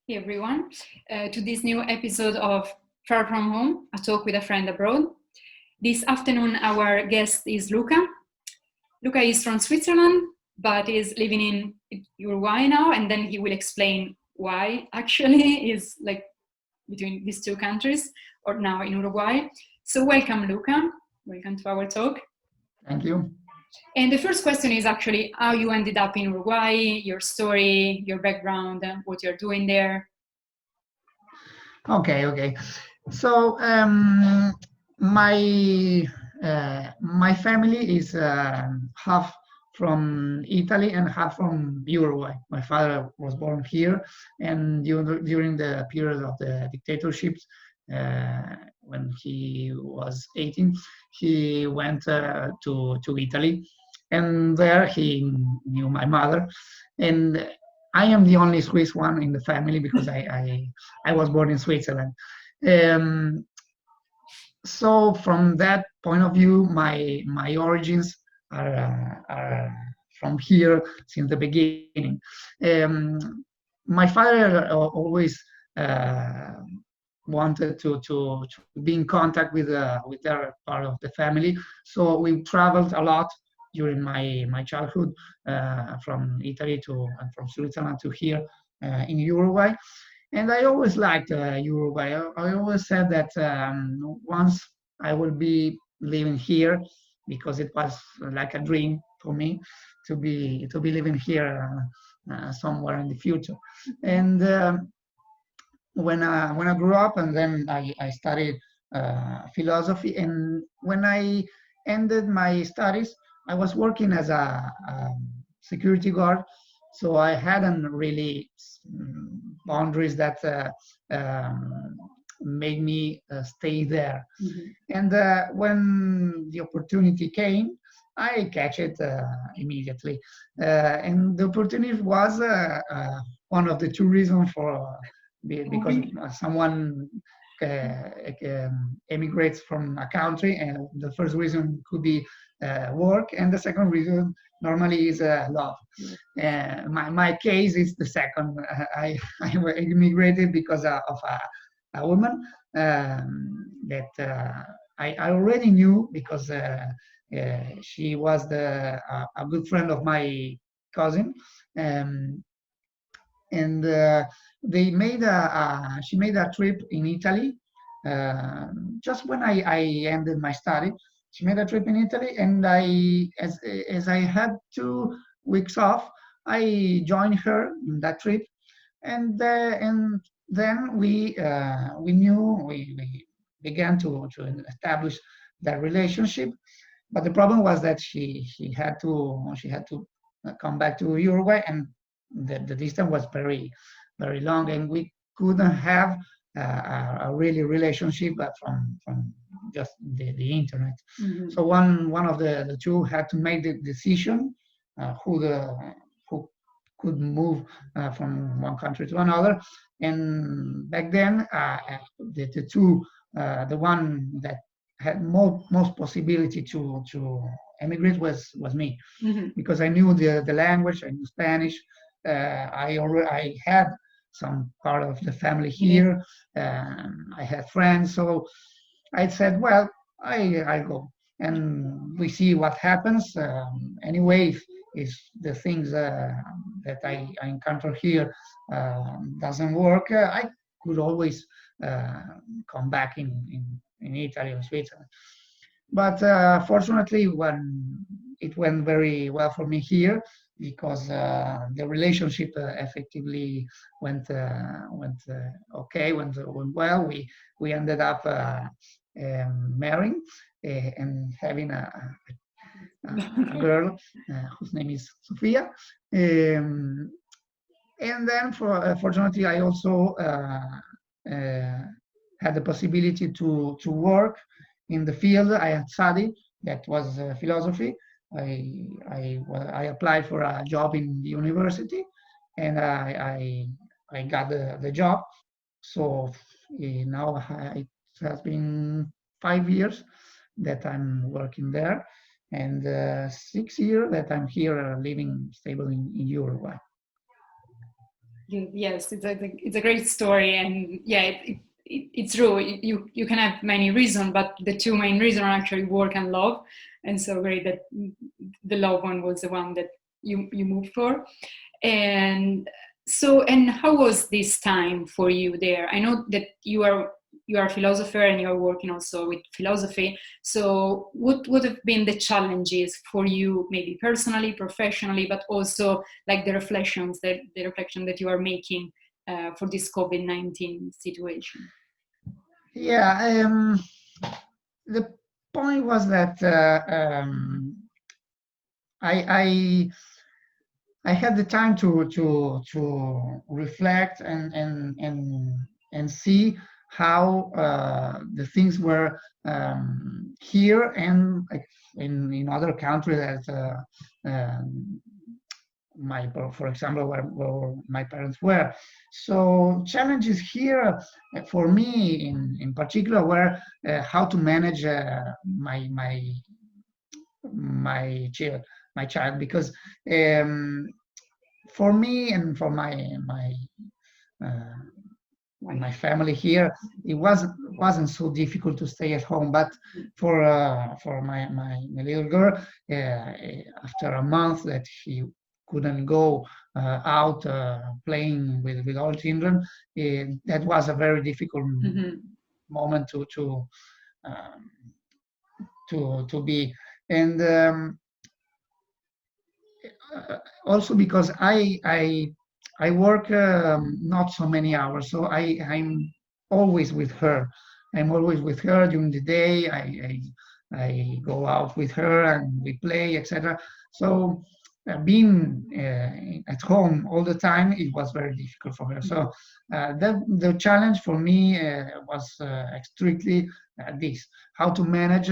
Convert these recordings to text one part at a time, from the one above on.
Hey everyone, to this new episode of Far From Home, a talk with a friend abroad. This afternoon, our guest is Luca. Luca is from Switzerland, but is living in Uruguay now, and then he will explain why actually is like between these two countries, or now in Uruguay. So welcome, Luca. Welcome to our talk. Thank you. And the first question is actually how you ended up in Uruguay, your story, your background, what you're doing there. Okay. So my my family is half from Italy and half from Uruguay. My father was born here, and during the period of the dictatorships, when he was 18, he went to Italy, and there he knew my mother, and I am the only Swiss one in the family because I was born in Switzerland. Um, so from that point of view, my origins are from here since the beginning. My father always wanted to be in contact with their part of the family, so we traveled a lot during my childhood, from Italy to and from Switzerland to here in Uruguay. And I always liked Uruguay. I always said that once I will be living here, because it was like a dream for me to be living here somewhere in the future. And when I grew up, and then I studied philosophy, and when I ended my studies, I was working as a security guard, so I hadn't really boundaries that made me stay there. And when the opportunity came, I catch it immediately. And the opportunity was one of the two reasons for because someone emigrates from a country, and the first reason could be work, and the second reason normally is love. My case is the second. I immigrated because of a woman that I already knew, because she was a good friend of my cousin. And she made a trip in Italy just when I ended my study. She made a trip in Italy, and as I had 2 weeks off, I joined her in that trip, and then we began to establish that relationship. But the problem was that she had to come back to Uruguay, and the distance was very very long, and we couldn't have a really relationship from just the internet. So one of the two had to make the decision who could move from one country to another. And back then, the two, the one that had most possibility to emigrate was me, because I knew the language, I knew Spanish. I had some part of the family here. I had friends, so I said, well, I go, and we see what happens. Anyway, if the things that I encounter here doesn't work, I could always come back in Italy or Switzerland. But fortunately, when it went very well for me here, because the relationship effectively went okay, went well. We ended up marrying and having a girl whose name is Sofia. And then, fortunately, I also had the possibility to work in the field I had studied, that was philosophy. I applied for a job in the university, and I got the job. So now it has been 5 years that I'm working there, and 6 years that I'm here living stable in Uruguay. Yes, it's a great story, and yeah, it's true. You can have many reasons, but the two main reasons are actually work and love, and so great that the love one was the one that you moved for. And so, and how was this time for you there? I know that you are a philosopher and you're working also with philosophy. So what would have been the challenges for you, maybe personally, professionally, but also like the reflection that you are making for this COVID-19 situation? Yeah, the point was that I I had the time to reflect and see how the things were here and like in other countries that my for example where my parents were. So challenges here for me in particular were how to manage my child my child because for me and for uh, my family here, it wasn't so difficult to stay at home. But for my little girl, after a month that she couldn't go out playing with all children, that was a very difficult moment um, to be. And also because I work not so many hours, so I'm always with her. I'm always with her during the day. I go out with her and we play, etc. So being at home all the time, it was very difficult for her. So the challenge for me was strictly this: how to manage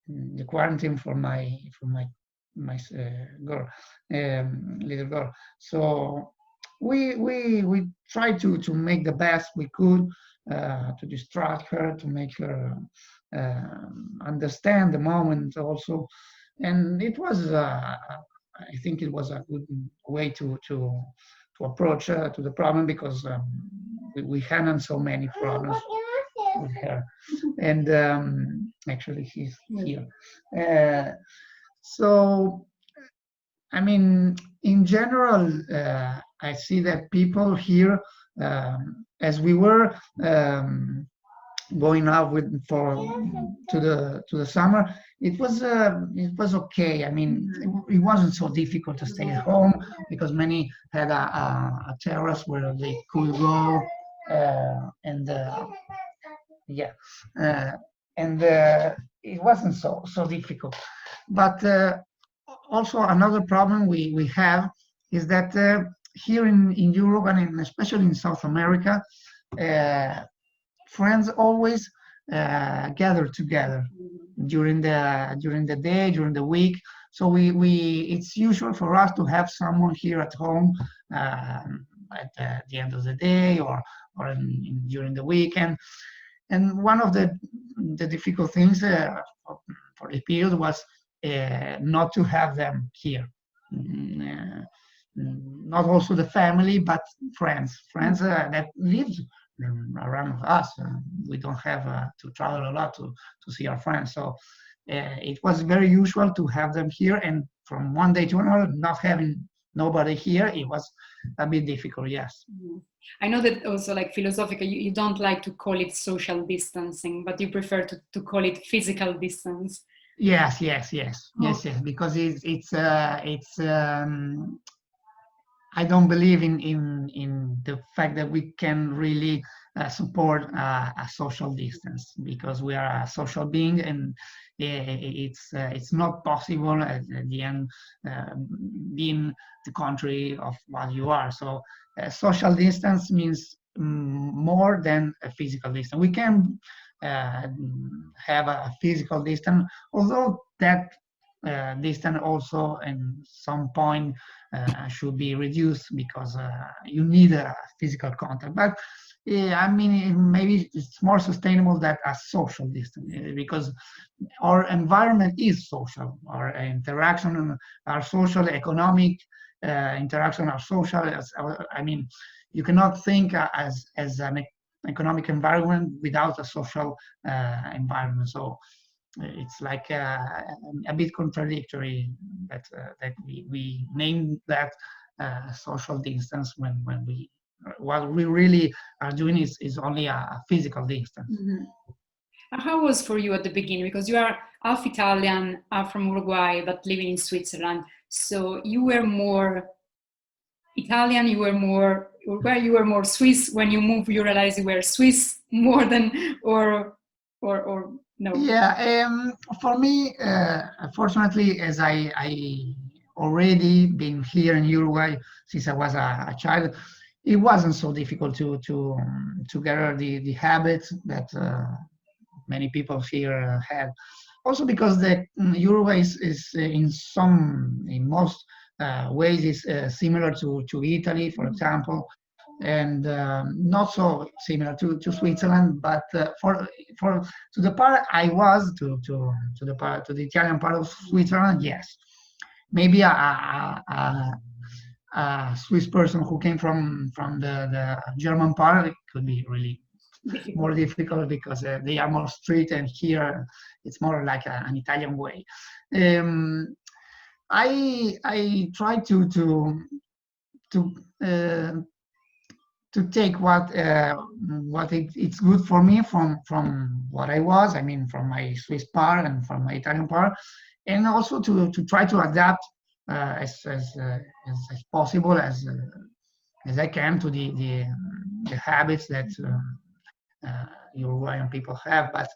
the quarantine for my girl, little girl. So we tried to make the best we could to distract her, to make her understand the moment also, and it was I think it was a good way to approach to the problem because we hadn't so many problems with her. And actually, he's here. So, I mean, in general, I see that people here, as we were going out with for to the summer, it was okay. I mean, it wasn't so difficult to stay at home because many had a terrace where they could go, and yeah, uh, and it wasn't so difficult. But also another problem we have is that here in Europe and especially in South America, uh, friends always gather together during the day, during the week. So we it's usual for us to have someone here at home at the end of the day or during the weekend. And one of the difficult things for the period was not to have them here. Not also the family, but friends that live around us. We don't have to travel a lot to see our friends. So it was very usual to have them here. And from one day to another, not having nobody here, it was a bit difficult, yes. I know that also, like philosophically, you don't like to call it social distancing, but you prefer to call it physical distance. Yes, because it's I don't believe in the fact that we can really support a social distance because we are a social being, and it's not possible at the end being the country of what you are. So social distance means more than a physical distance. We can uh, have a physical distance, although that distance also in some point should be reduced because you need a physical contact. But I mean, maybe it's more sustainable than a social distance because our environment is social, our interaction are social, economic, interaction are social. I mean, you cannot think as an economic environment without a social environment. So it's like a bit contradictory that we name that social distance when we what we really are doing is only a physical distance. Mm-hmm. How was for you at the beginning? Because you are half Italian, half from Uruguay, but living in Switzerland. So you were more Italian, you were more Uruguay, you were more Swiss. When you moved, you realized you were Swiss more than, or no? Yeah, for me, fortunately, as I already been here in Uruguay since I was a child, it wasn't so difficult to gather the habits that many people here had. Also because the Uruguay is in most ways is similar to Italy, for example, and not so similar to Switzerland, but for to the part I was to the Italian part of Switzerland, yes, maybe a Swiss person who came from the German part, it could be really more difficult because they are more strict, and here it's more like an Italian way. Um, I try to uh, to take what it's good for me from what I was. I mean, from my Swiss part and from my Italian part, and also to try to adapt as possible as I can to the habits that Uruguayan people have. But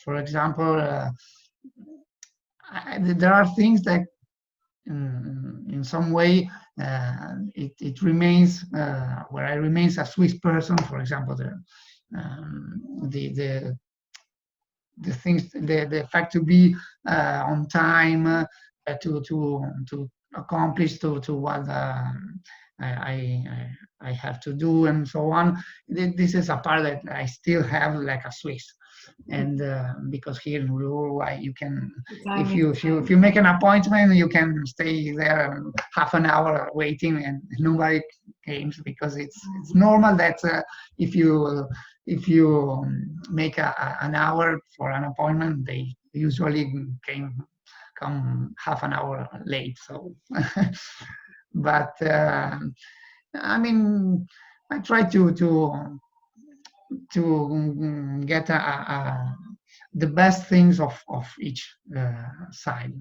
for example, there are things that in some way it remains where I remains a Swiss person. For example, um, the the the things, the fact to be on time, to accomplish to what I, I have to do and so on. This is a part that I still have like a Swiss, and because here in Uruguay you can, if you make an appointment, you can stay there half an hour waiting and nobody comes, because it's normal that if you make an hour for an appointment, they usually come half an hour late. So, but I mean, I try to get the best things of each side.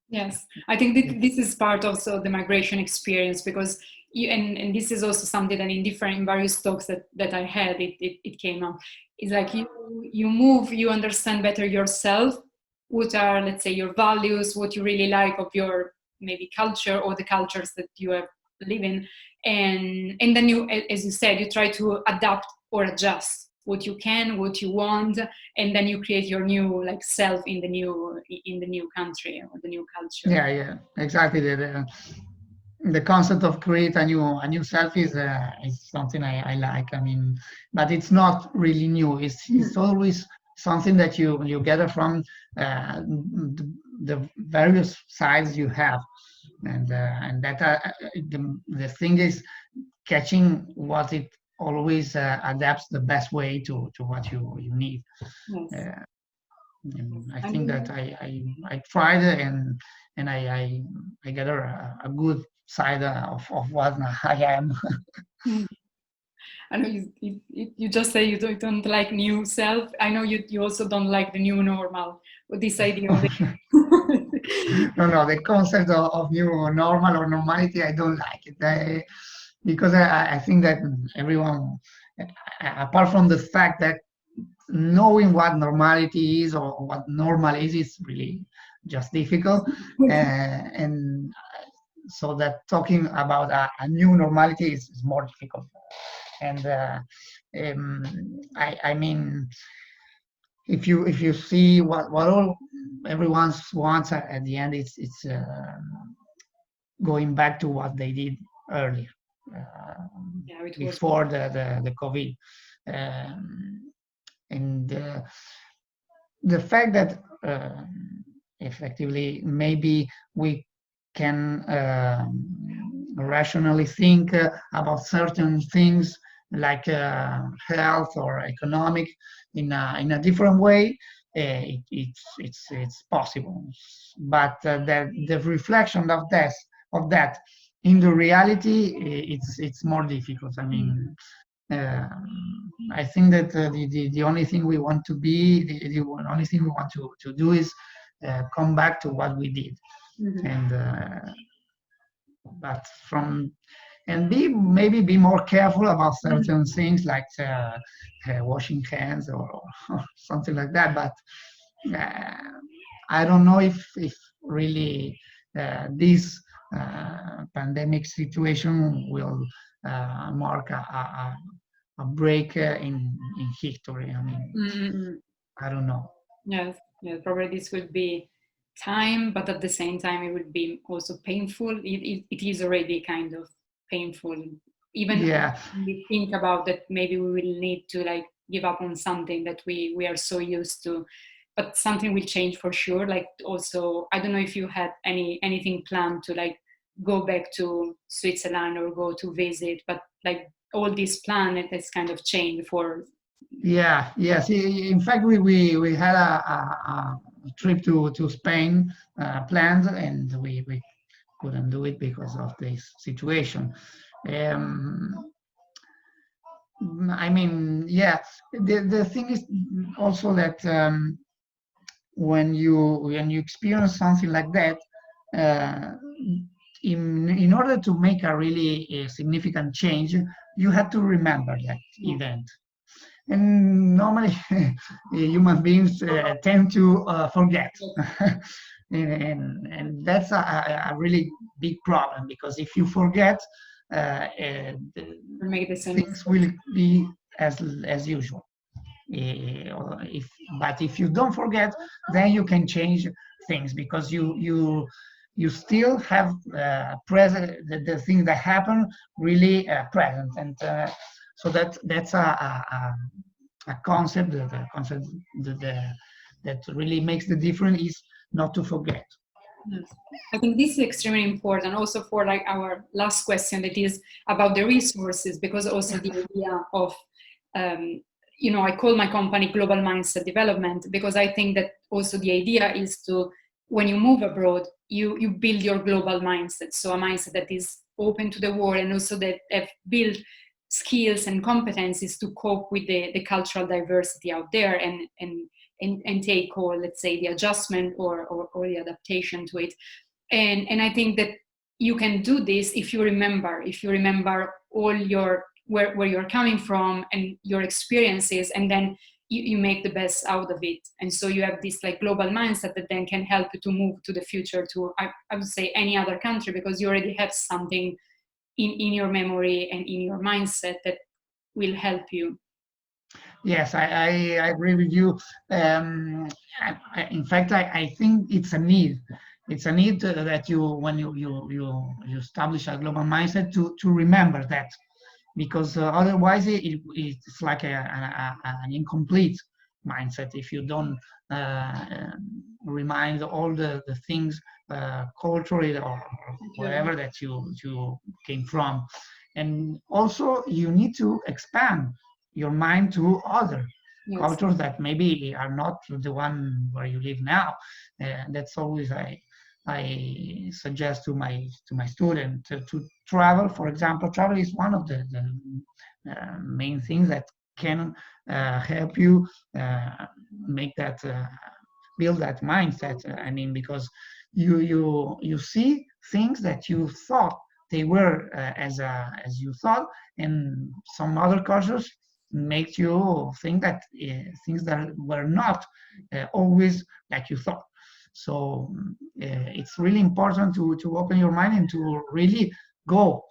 Yes, I think this is part also the migration experience, because and this is also something that in various talks that I had, it came up. It's like you move, you understand better yourself, what are, let's say, your values, what you really like of your maybe culture or the cultures that you have live in, and then you, as you said, you try to adapt or adjust what you can, what you want, and then you create your new like self in the new country or the new culture. Yeah, exactly. The concept of create a new self is something I like. I mean, but it's not really new. It's always something that you gather from the various sides you have, and that the thing is catching what it always adapts the best way to what you need. Yes. And I think that I tried it, and I gather a good side of what I am. I know you just say you don't like new self. I know you also don't like the new normal, or this idea of No, the concept of new normal or normality, I don't like it. Because I think that everyone, apart from the fact that knowing what normality is or what normal is really just difficult. And so that talking about a new normality is more difficult. And I mean, if you see what all everyone wants at the end, it's going back to what they did earlier, before the COVID. And the fact that effectively maybe we can rationally think about certain things like health or economic in a different way, it's possible. But the reflection of that in the reality, it's more difficult. I mean, I think that the only thing we want to be, the only thing we want to do is come back to what we did. Mm-hmm. And but from and maybe be more careful about certain things like washing hands or something like that. But I don't know if really this pandemic situation will mark a break in history. I mean, Mm-hmm. I don't know. Yes, yes, probably this would be time, but at the same time, it would be also painful. It is already kind of painful. Even Yeah, when we think about that, maybe we will need to like give up on something that we are so used to, but something will change for sure. Like also, I don't know if you had anything planned to like go back to Switzerland or go to visit, but like all this plan it has kind of changed for. yeah, yes. In fact, we had a trip to Spain planned, and we couldn't do it because of this situation. Um, I mean, yeah. The thing is also that when you experience something like that, uh, in order to make a really significant change, you have to remember that event. And normally, human beings tend to forget. And that's a really big problem, because if you forget, Make the same things mistake. will be as usual. But if you don't forget, then you can change things, because you still have present the things that happen really present. And so that's a concept, the concept that really makes the difference is not to forget. Yes. I think this is extremely important also for like our last question, that is about the resources, because also the idea of, I call my company Global Mindset Development, because I think that also the idea is to, when you move abroad, you build your global mindset. So a mindset that is open to the world, and also that have built skills and competencies to cope with the cultural diversity out there, and take, or let's say the adjustment or the adaptation to it. And I think that you can do this if you remember all your where you're coming from and your experiences, and then you make the best out of it. And so you have this like global mindset that then can help you to move to the future to, I would say, any other country, because you already have something in your memory and in your mindset that will help you. Yes, I agree with you. In fact, I think it's a need. It's a need that you, when you establish a global mindset, to remember that, because otherwise it's like an incomplete mindset if you don't remind all the things culturally or wherever that you came from. And also you need to expand your mind to other cultures that maybe are not the one where you live now. That's always I suggest to my student to travel. For example, travel is one of the main things that can help you make that build that mindset. I mean, because you see things that you thought they were as you thought, and some other cultures make you think that things that were not always like you thought. So it's really important to open your mind and to really go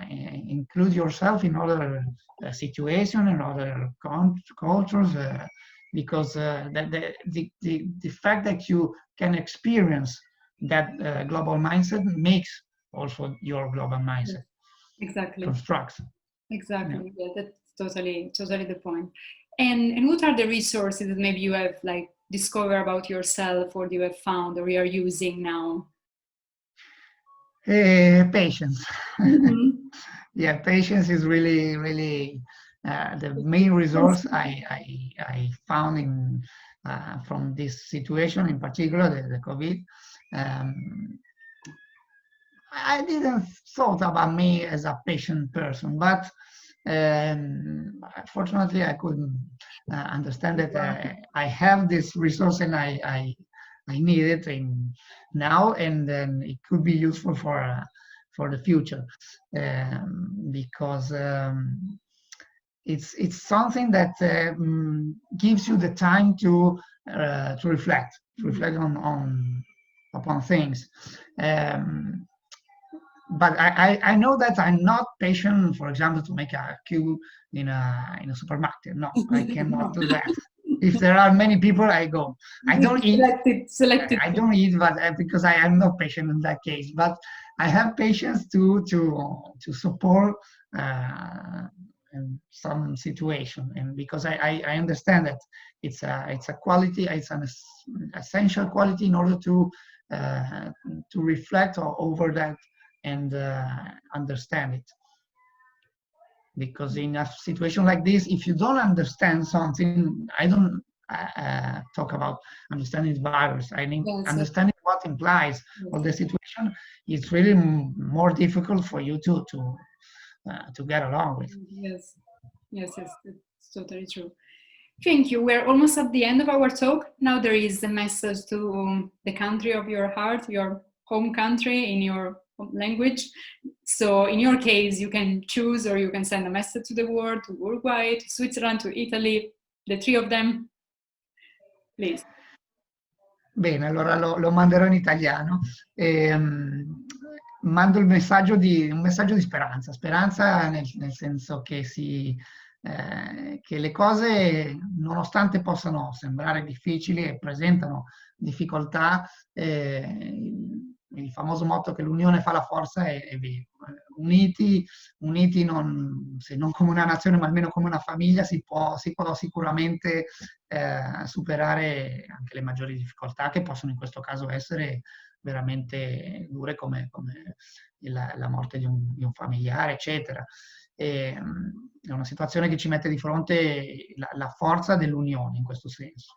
include yourself in other situations and other cultures, because the fact that you can experience that global mindset makes also your global mindset Exactly. constructs. Exactly. Yeah, that's totally the point. And what are the resources that maybe you have like discovered about yourself, or you have found, or you are using now? Patience. Mm-hmm. Yeah, patience is really, really the main resource I found in from this situation, in particular the COVID. Um, I didn't thought about me as a patient person, but fortunately I couldn't understand that I have this resource and I need it now, and then it could be useful for the future, because it's something that gives you the time to reflect on upon things. Um, but I know that I'm not patient, for example, to make a queue in a supermarket. No, I cannot do that. If there are many people, I go. I don't eat. Selected. I don't eat, but because I am not patient in that case. But I have patience to support in some situation, and because I understand that it's a quality, it's an essential quality in order to reflect over that and understand it. Because in a situation like this, if you don't understand something, I don't talk about understanding the virus. I mean, Yes, understanding what implies of the situation is really more difficult for you to get along with. yes, yes, yes, it's totally true. Thank you. We're almost at the end of our talk. Now there is a message to the country of your heart, your home country in your language. So in your case, you can choose, or you can send a message to the world, to Uruguay, to Switzerland, to Italy, the three of them, please. Bene, allora lo manderò in italiano. Mando un messaggio di speranza, speranza nel senso che le cose, nonostante possano sembrare difficili e presentano difficoltà, il famoso motto che l'unione fa la forza è vero. Uniti non, se non come una nazione, ma almeno come una famiglia, si può sicuramente superare anche le maggiori difficoltà, che possono in questo caso essere veramente dure, come la morte di un familiare, eccetera. È una situazione che ci mette di fronte la forza dell'unione in questo senso.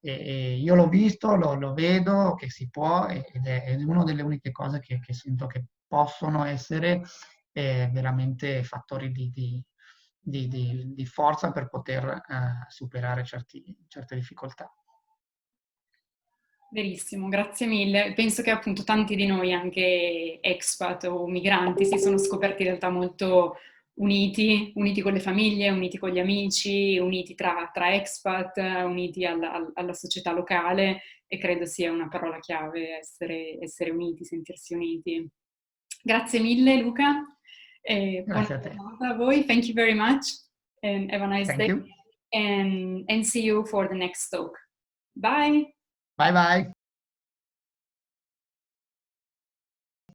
E io l'ho visto, lo vedo che si può, ed è una delle uniche cose che sento che possono essere veramente fattori di forza per poter superare certe difficoltà. Verissimo, grazie mille. Penso che appunto tanti di noi, anche expat o migranti, si sono scoperti in realtà molto uniti, uniti con le famiglie, uniti con gli amici, uniti tra expat, uniti alla società locale, e credo sia una parola chiave essere uniti, sentirsi uniti. Grazie mille Luca, e buona Grazie a te. giornata a voi. Thank you very much and have a nice Thank day, you. and see you for the next talk. Bye! Bye bye.